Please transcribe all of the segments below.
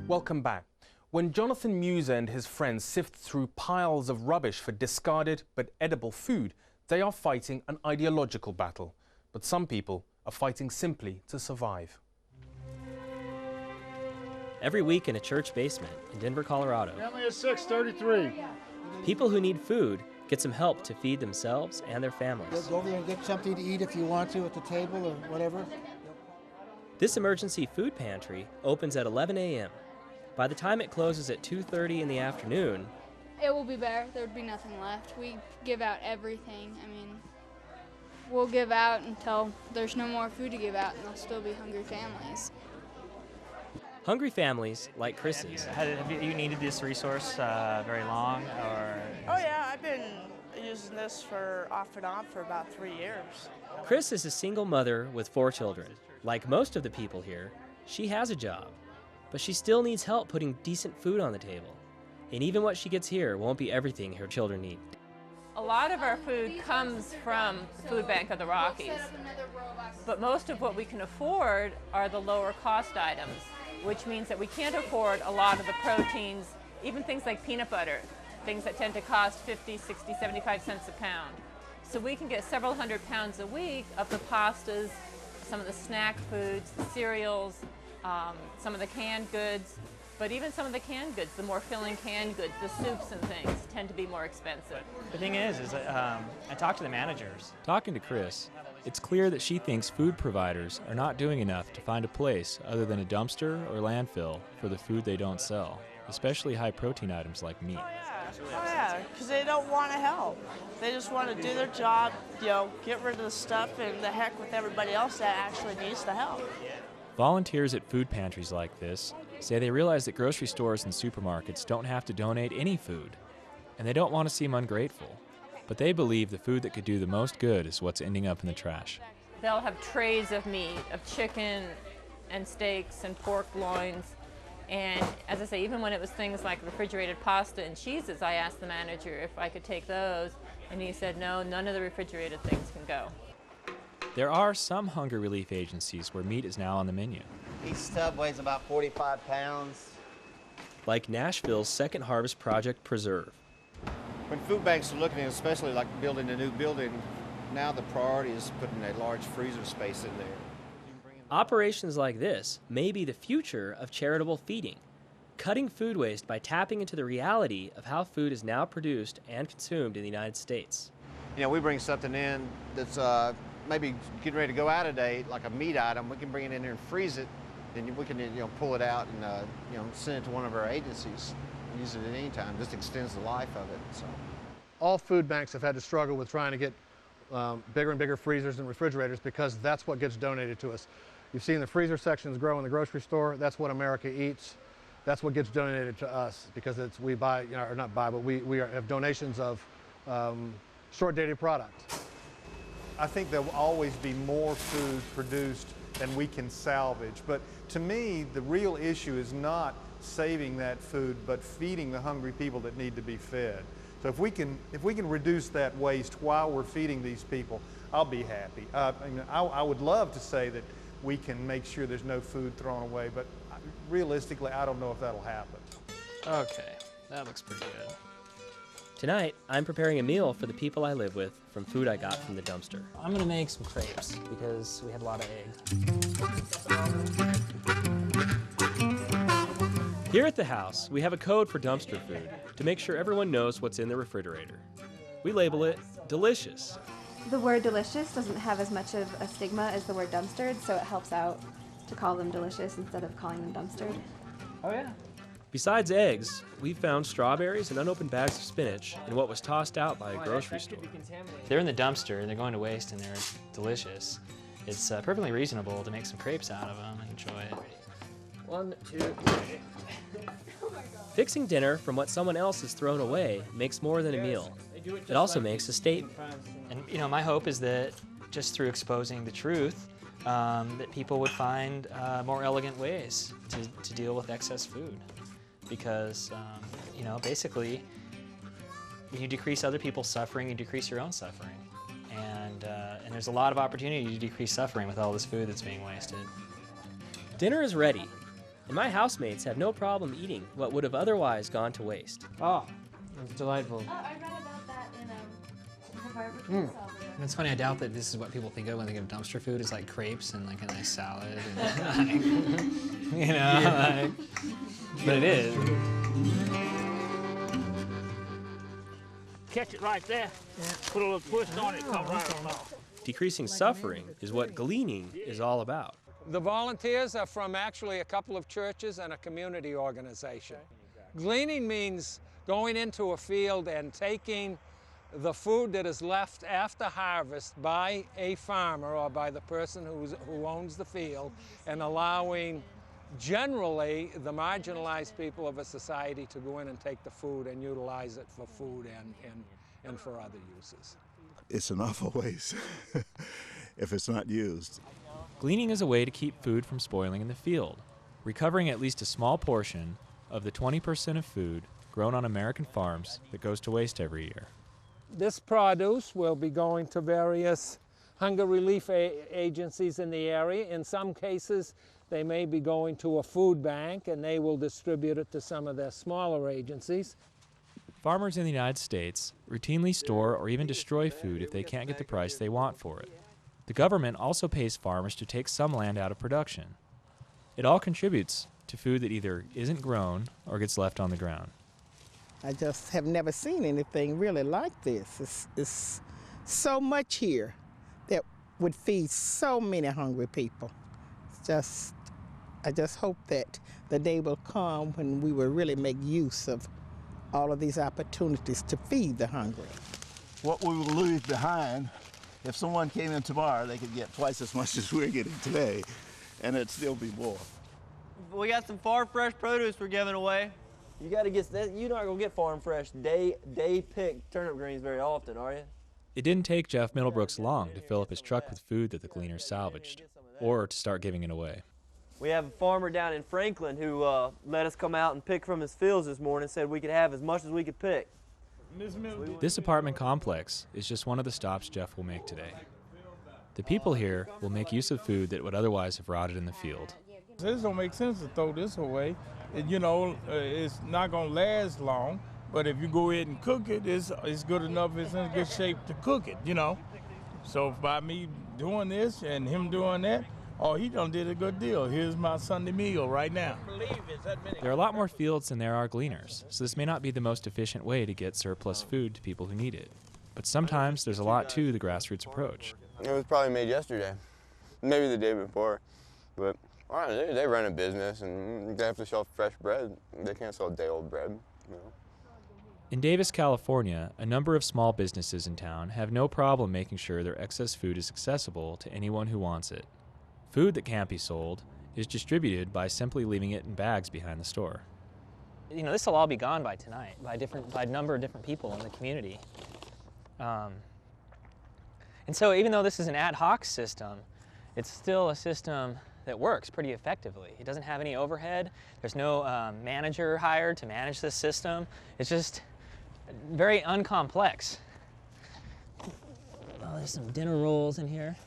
Welcome back. When Jonathan Muser and his friends sift through piles of rubbish for discarded but edible food, they are fighting an ideological battle. But some people are fighting simply to survive. Every week in a church basement in Denver, Colorado, Family is 633. people who need food get some help to feed themselves and their families. Go over there and get something to eat if you want to at the table or whatever. This emergency food pantry opens at 11 a.m. By the time it closes at 2:30 in the afternoon, it will be better. There would be nothing left. We give out everything. I mean, we'll give out until there's no more food to give out, and there'll still be hungry families. hungry families like Chris's Have you needed this resource very long, or? Oh yeah, I've been using this for off and on for about 3 years. Chris is a single mother with 4 children. Like most of the people here, she has a job, but she still needs help putting decent food on the table. And even what she gets here won't be everything her children need. A lot of our food comes from the Food Bank of the Rockies, but most of what we can afford are the lower cost items, which means that we can't afford a lot of the proteins, even things like peanut butter, things that tend to cost 50, 60, 75 cents a pound. So we can get several hundred pounds a week of the pastas, some of the snack foods, the cereals, some of the canned goods, but even some of the canned goods, the more filling canned goods, the soups and things, tend to be more expensive. The thing is I talked to the managers. Talking to Chris, it's clear that she thinks food providers are not doing enough to find a place other than a dumpster or landfill for the food they don't sell, especially high protein items like meat. Oh yeah, because they don't want to help. They just want to do their job, get rid of the stuff and the heck with everybody else that actually needs the help. Volunteers at food pantries like this say they realize that grocery stores and supermarkets don't have to donate any food, and they don't want to seem ungrateful. But they believe the food that could do the most good is what's ending up in the trash. They'll have trays of meat, of chicken and steaks and pork loins. And as I say, even when it was things like refrigerated pasta and cheeses, I asked the manager if I could take those, and he said, no, none of the refrigerated things can go. There are some hunger relief agencies where meat is now on the menu. Each stub weighs about 45 pounds. Like Nashville's Second Harvest Project Preserve. When food banks are looking at, especially like building a new building, now the priority is putting a large freezer space in there. Operations like this may be the future of charitable feeding, cutting food waste by tapping into the reality of how food is now produced and consumed in the United States. We bring something in that's maybe getting ready to go out of date, like a meat item. We can bring it in there and freeze it, then we can pull it out and send it to one of our agencies. Use it at any time. Just extends the life of it. So, all food banks have had to struggle with trying to get bigger and bigger freezers and refrigerators because that's what gets donated to us. You've seen the freezer sections grow in the grocery store. That's what America eats. That's what gets donated to us because we buy, or not buy, but we have donations of short-dated product. I think there will always be more food produced than we can salvage. But to me, the real issue is not saving that food, but feeding the hungry people that need to be fed. So if we can reduce that waste while we're feeding these people, I'll be happy. I would love to say that we can make sure there's no food thrown away, but realistically, I don't know if that'll happen. Okay, that looks pretty good. Tonight, I'm preparing a meal for the people I live with from food I got from the dumpster. I'm gonna make some crepes because we had a lot of eggs. Here at the house, we have a code for dumpster food to make sure everyone knows what's in the refrigerator. We label it delicious. The word delicious doesn't have as much of a stigma as the word dumpstered, so it helps out to call them delicious instead of calling them dumpstered. Oh yeah. Besides eggs, we've found strawberries and unopened bags of spinach in what was tossed out by a grocery store. They're in the dumpster and they're going to waste and they're delicious. It's perfectly reasonable to make some crepes out of them and enjoy it. 1, 2, 3. Fixing dinner from what someone else has thrown away makes more than a meal. It also makes a statement. And my hope is that just through exposing the truth, that people would find more elegant ways to deal with excess food. Because, basically, when you decrease other people's suffering, you decrease your own suffering. And there's a lot of opportunity to decrease suffering with all this food that's being wasted. Dinner is ready. And my housemates have no problem eating what would have otherwise gone to waste. Oh, that's delightful. Oh, I read about that in the barbecue salad. It's funny, I doubt that this is what people think of when they think of dumpster food. It's like crepes and like a nice salad. And, like, you know, but it is. Catch it right there. Yeah. Put a little twist on it, come right on off. Decreasing suffering is what gleaning is all about. The volunteers are from actually a couple of churches and a community organization. Gleaning means going into a field and taking the food that is left after harvest by a farmer or by the person who owns the field and allowing generally the marginalized people of a society to go in and take the food and utilize it for food and for other uses. It's an awful waste if it's not used. Gleaning is a way to keep food from spoiling in the field, recovering at least a small portion of the 20% of food grown on American farms that goes to waste every year. This produce will be going to various hunger relief agencies in the area. In some cases, they may be going to a food bank and they will distribute it to some of their smaller agencies. Farmers in the United States routinely store or even destroy food if they can't get the price they want for it. The government also pays farmers to take some land out of production. It all contributes to food that either isn't grown or gets left on the ground. I just have never seen anything really like this. It's so much here that would feed so many hungry people. I just hope that the day will come when we will really make use of all of these opportunities to feed the hungry. What we will leave behind, if someone came in tomorrow, they could get twice as much as we're getting today, and it'd still be more. We got some farm fresh produce we're giving away. You got to get that. You're not gonna get farm fresh day picked turnip greens very often, are you? It didn't take Jeff Middlebrooks long to fill up his truck with food that the gleaners salvaged, or to start giving it away. We have a farmer down in Franklin who let us come out and pick from his fields this morning, said we could have as much as we could pick. This apartment complex is just one of the stops Jeff will make today. The people here will make use of food that would otherwise have rotted in the field. It don't make sense to throw this away. It's not going to last long, but if you go ahead and cook it, it's good enough, it's in good shape to cook it, So by me doing this and him doing that, he done did a good deal. Here's my Sunday meal right now. There are a lot more fields than there are gleaners, so this may not be the most efficient way to get surplus food to people who need it. But sometimes there's a lot to the grassroots approach. It was probably made yesterday, maybe the day before, but they run a business and they have to sell fresh bread. They can't sell day-old bread, In Davis, California, a number of small businesses in town have no problem making sure their excess food is accessible to anyone who wants it. Food that can't be sold is distributed by simply leaving it in bags behind the store. This will all be gone by tonight, by a number of different people in the community. And so even though this is an ad hoc system, it's still a system that works pretty effectively. It doesn't have any overhead. There's no manager hired to manage this system. It's just very uncomplex. Oh, there's some dinner rolls in here.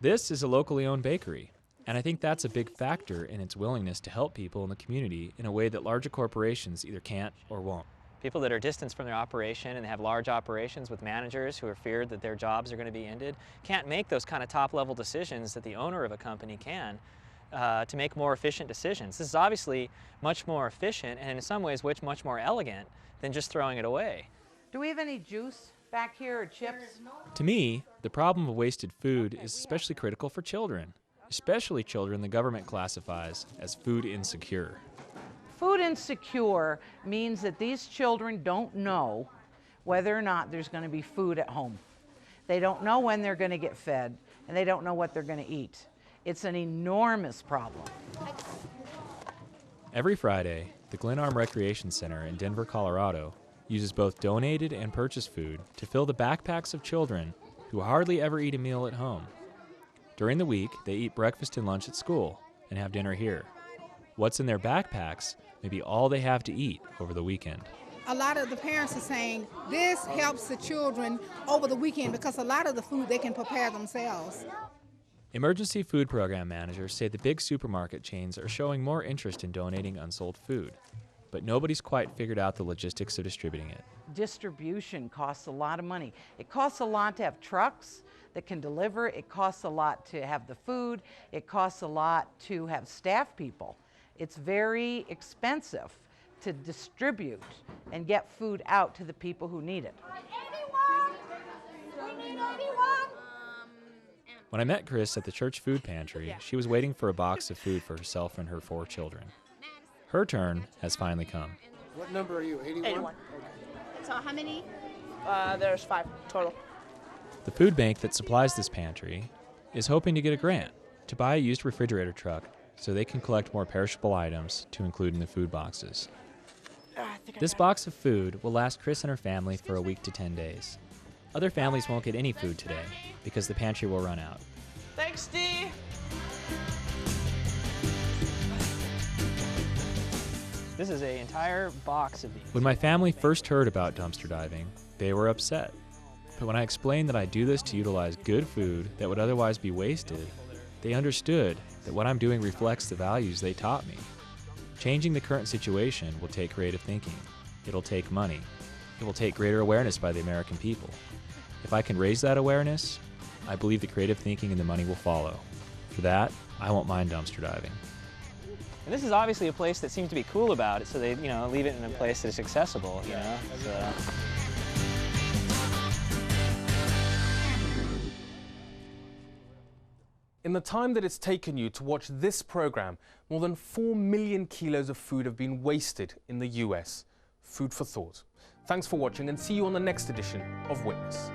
This is a locally owned bakery, and I think that's a big factor in its willingness to help people in the community in a way that larger corporations either can't or won't. People that are distanced from their operation and have large operations with managers who are feared that their jobs are going to be ended can't make those kind of top-level decisions that the owner of a company can to make more efficient decisions. This is obviously much more efficient and in some ways much more elegant than just throwing it away. Do we have any juice back here or chips? To me, the problem of wasted food is especially critical for children, especially children the government classifies as food insecure. Food insecure means that these children don't know whether or not there's going to be food at home. They don't know when they're going to get fed, and they don't know what they're going to eat. It's an enormous problem. Every Friday, the Glenarm Recreation Center in Denver, Colorado, uses both donated and purchased food to fill the backpacks of children who hardly ever eat a meal at home. During the week, they eat breakfast and lunch at school and have dinner here. What's in their backpacks may be all they have to eat over the weekend. A lot of the parents are saying this helps the children over the weekend because a lot of the food they can prepare themselves. Emergency food program managers say the big supermarket chains are showing more interest in donating unsold food, but nobody's quite figured out the logistics of distributing it. Distribution costs a lot of money. It costs a lot to have trucks that can deliver. It costs a lot to have the food. It costs a lot to have staff people. It's very expensive to distribute and get food out to the people who need it. When I met Chris at the church food pantry, she was waiting for a box of food for herself and her 4 children. Her turn has finally come. What number are you, 81? 81. So how many? There's 5 total. The food bank that supplies this pantry is hoping to get a grant to buy a used refrigerator truck so they can collect more perishable items to include in the food boxes. This box of food will last Chris and her family for a week to 10 days. Other families won't get any food today because the pantry will run out. Thanks, Dee. This is an entire box of these. When my family first heard about dumpster diving, they were upset. But when I explained that I do this to utilize good food that would otherwise be wasted, they understood that what I'm doing reflects the values they taught me. Changing the current situation will take creative thinking. It'll take money. It will take greater awareness by the American people. If I can raise that awareness, I believe the creative thinking and the money will follow. For that, I won't mind dumpster diving. And this is obviously a place that seems to be cool about it, so they, leave it in a place that's accessible, So. In the time that it's taken you to watch this program, more than 4 million kilos of food have been wasted in the US. Food for thought. Thanks for watching and see you on the next edition of Witness.